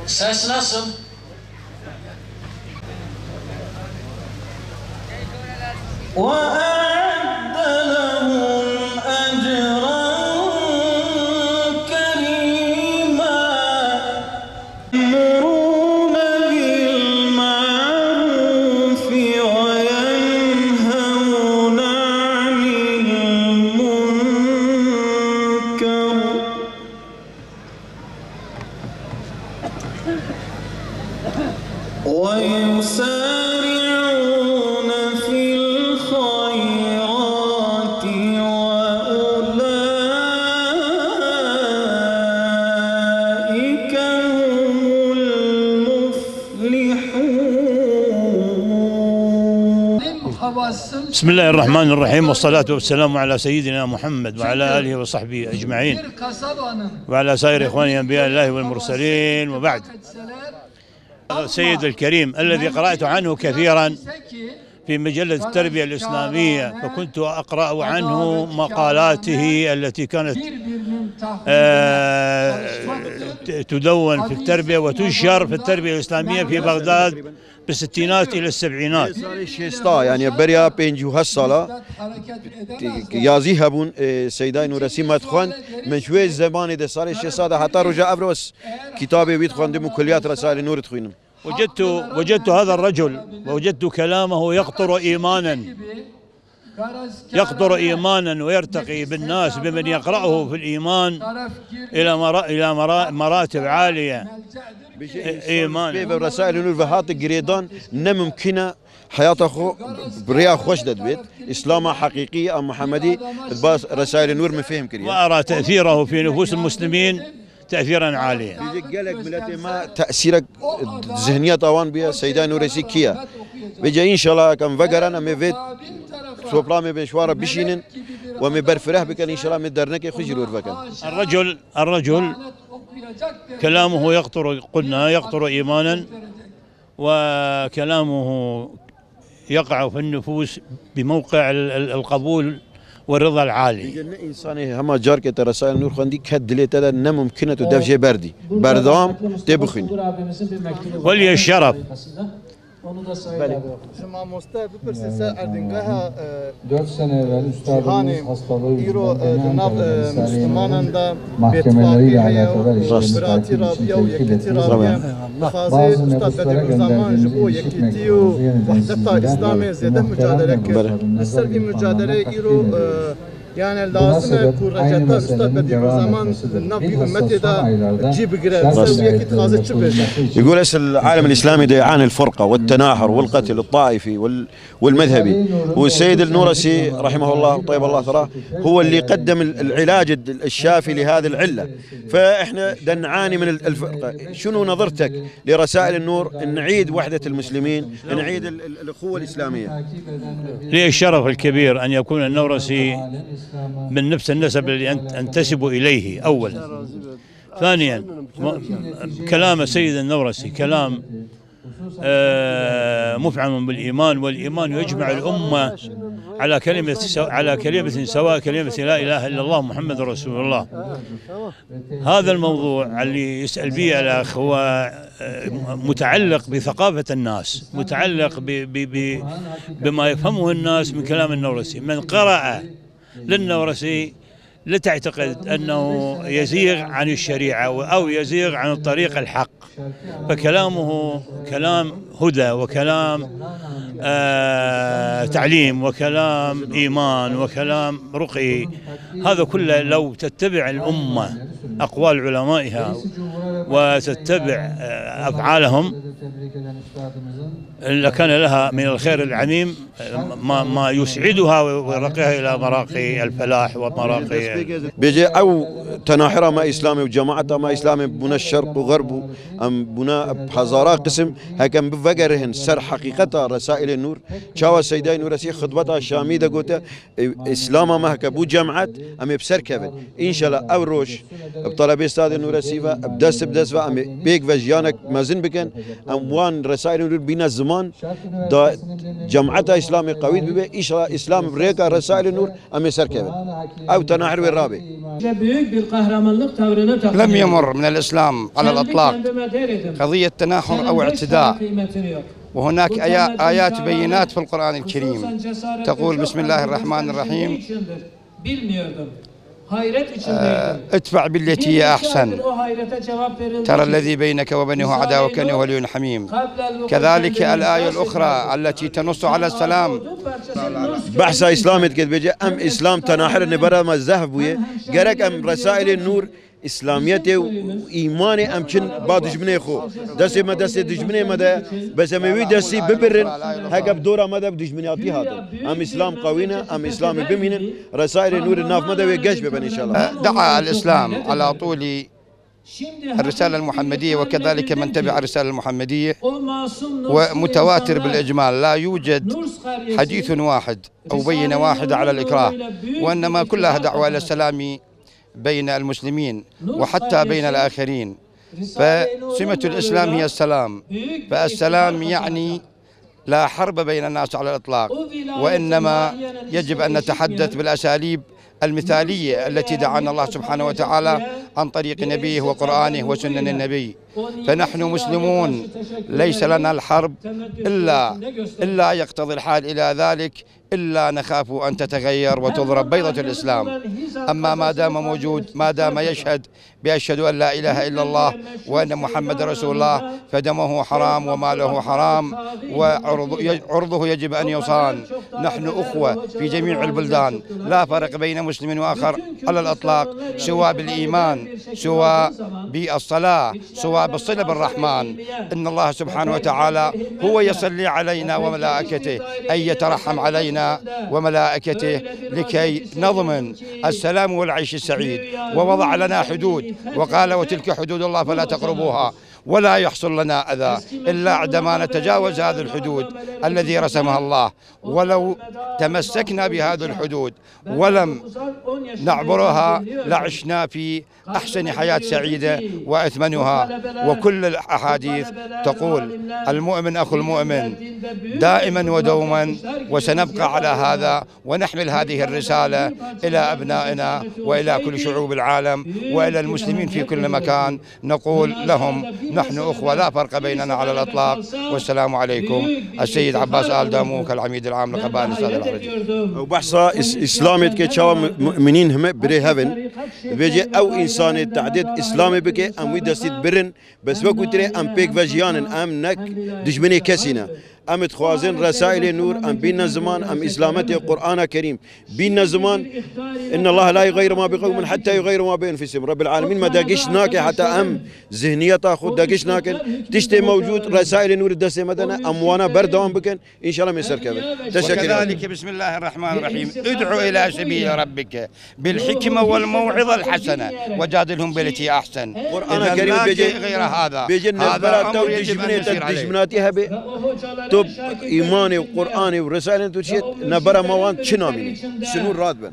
Ses nasıl? وأعد لهم أجرا كريما يأمرون بالمعروف وينهون عن المنكر ويسارعون في الخيرات وأولئك هم المفلحون. بسم الله الرحمن الرحيم، والصلاة والسلام على سيدنا محمد وعلى آله وصحبه أجمعين وعلى سائر إخواني أنبياء الله والمرسلين، وبعد. السيد الكريم الذي قرأت عنه كثيرا في مجلة التربية الإسلامية، فكنت أقرأ عنه مقالاته التي كانت تدون في التربية وتنشر في التربية الإسلامية في بغداد بالستينات إلى السبعينات. يعني بريا بينجو هالصلاة يازي هبون سيداي نورسي مدخون من شوي زمان ده صار الشيء صار حتى رجع أبرز كتابي بيدخون دم كليات رسائل نور تخوينهم. وجدت هذا الرجل ووجدت كلامه يقطر إيمانا ويرتقي بالناس بمن يقرأه في الإيمان إلى مراتب عالية إيمان. رسائل نور فهات جريدان نممكنه حياته بريا خوش بيت إسلام حقيقي أم محمدي باس رسائل نور مفهم كريم، وأرى تأثيره في نفوس المسلمين تأثيرا عاليا. بيجي قالك ما تأثيرك ذهنية طوان بيا سيداي نورسي كيا بيجي إن شاء الله كم فجرنا مفيد سوبرامي بشوارة بشينن ومبرفره بكن إن شاء الله مدرنك خجلور بكن. الرجل كلامه يقطر إيمانا، وكلامه يقع في النفوس بموقع القبول والرضا العالي. إنسان هم جار كتر رسائل نور خندي كدلة تدا نممكنة تدفع بردي بردام تبخن. ولي الشرف. شما مستعد بپرسید اردنگاه 4 sene evvel üstadımız hastalığıyla مسلمانان دا mahkemeleriyle alakalı işlerimiz برای رابطه و یکیتی رابطه bazı خازی استاد nefuslara بدر زمان جبو gönderdiğimiz یکیتی و وحدت اسلام زیاده مجادله کرد. سر این مجادله ایرو يعني لازم يكون رجعت استاد بدر زمان النبي امتي دا جيب قرا سوي كي خازي تشبه. يقول العالم الاسلامي ده يعاني الفرقه والتناحر والقتل الطائفي والمذهبي، والسيد النورسي رحمه الله وطيب الله ثراه هو اللي قدم العلاج الشافي لهذه العله. فاحنا نعاني من الفرقه. شنو نظرتك لرسائل النور ان نعيد وحده المسلمين، نعيد الاخوه الاسلاميه؟ لي الشرف الكبير ان يكون النورسي من نفس النسب الذي أنتسب إليه أولا. ثانيا كلام السيد النورسي كلام مفعم بالإيمان، والإيمان يجمع الأمة على كلمة سواء، كلمة لا إله إلا الله محمد رسول الله. هذا الموضوع اللي يسأل به الأخ هو متعلق بثقافة الناس، متعلق بما يفهمه الناس من كلام النورسي. من قرأ للنورسي لا تعتقد أنه يزيغ عن الشريعة أو يزيغ عن الطريق الحق، فكلامه كلام هدى وكلام تعليم وكلام إيمان وكلام رقي. هذا كله لو تتبع الأمة أقوال علمائها وتتبع أفعالهم لكان لها من الخير العميم ما يسعدها ويرقيها إلى مراقي الفلاح ومراقي بيجي أو تناحرة ما إسلامي وجماعة ما إسلامي بنا الشرق وغرب أم بنا بحزارة قسم هكذا بفجرهن سر حقيقة رسائل النور شاوى سيداي نورسي خطبتها الشامي ده قلت إسلام ما هكذا بو جماعات أم بسر كفن إن شاء الله أو روش بطلب استاد النورسي بدست دست و ام بیگ و جیانک مزن بکن ام وان رسائل نور بین الزمان دا جمعت اسلام قوی ببه ایش اسلام بريكا رسائل نور ام سركبه او تناحر والرابع. لم يمر من الاسلام على الاطلاق قضيه تناحر او اعتداء، وهناك آيات بينات في القرآن الكريم تقول بسم الله الرحمن الرحيم ادفع بالتي هي أحسن ترى الذي بينك وبينه عداوة كأنه ولي حميم. كذلك الآية الأخرى التي تنص على السلام بحث إسلامي كده بيجي أم إسلام تناحر نبرة ما الذهب ويه جرك أم رسائل النور اسلامیت و ایمان امچن با دشمنی خو دستی ما دستی دشمنی ما ده بس میوی دستی ببرن هکب دورا ما ده دشمنیاتی هاتن ام اسلام قوینا ام اسلام بمینن رسائل نور الناف ما ده ويجش ببن ان شاء الله. دعا الاسلام على طول الرسالة المحمدية وكذلك من تبع الرسالة المحمدية، ومتواتر بالإجمال، لا يوجد حديث واحد أو بينة واحدة على الإكراه، وإنما كلها دعوة إلى السلام بين المسلمين وحتى بين الآخرين. فسمة الإسلام هي السلام، فالسلام يعني لا حرب بين الناس على الإطلاق، وإنما يجب أن نتحدث بالأساليب المثالية التي دعانا الله سبحانه وتعالى عن طريق نبيه وقرآنه وسنن النبي. فنحن مسلمون ليس لنا الحرب إلا يقتضي الحال إلى ذلك، إلا نخاف أن تتغير وتضرب بيضة الإسلام. أما ما دام موجود، ما دام يشهد بأشهد أن لا إله إلا الله وأن محمد رسول الله، فدمه حرام وماله حرام وعرضه يجب أن يصان. نحن أخوة في جميع البلدان، لا فرق بين مسلم وآخر على الإطلاق، سواء بالإيمان، سواء بالصلاة، سواء بالصلة بالرحمن. إن الله سبحانه وتعالى هو يصلي علينا وملائكته، أي يترحم علينا وملائكته لكي نضمن السلام والعيش السعيد. ووضع لنا حدود وقال وتلك حدود الله فلا تقربوها، ولا يحصل لنا أذى إلا عندما نتجاوز هذه الحدود الذي رسمها الله. ولو تمسكنا بهذه الحدود ولم نعبرها لعشنا في أحسن حياة سعيدة وأثمنها. وكل الأحاديث تقول المؤمن أخو المؤمن دائما ودوما، وسنبقى على هذا ونحمل هذه الرسالة إلى أبنائنا وإلى كل شعوب العالم وإلى المسلمين في كل مكان. نقول لهم نحن أخوة لا فرق بيننا على الإطلاق، والسلام عليكم. السيد عباس آل داموك العميد العام لقبائل السادة العربية. وبحثا إسلامي كشوا مؤمنين هم بري هفن بيجي أو إنسان تعدد إسلامي بكي أم ويدسيت برن بس وقت تري أم بيك فجيان أم نك دشمني كسينا أم تخوازن رسائل نور أم بينا زمان أم إسلامتي القرآن الكريم بينا زمان إن الله لا يغير ما بقوم حتى يغير ما بأنفسهم. رب العالمين ما داقش ناكي حتى أم ذهنية خود داقش ناكن تشتي موجود رسائل نور الدسي مدنا أموانا بردوان بكن إن شاء الله من سركبه. وكذلك بسم الله الرحمن الرحيم ادعو إلى سبيل ربك بالحكمة والموعظة الحسنة وجادلهم بالتي أحسن. القرآن الكريم بيجي غير هذا هذا أمر يجب أن يسير عليه. إيماني وقرآني ورسائل تشيت نبرة موان شنامين سنور راتبا.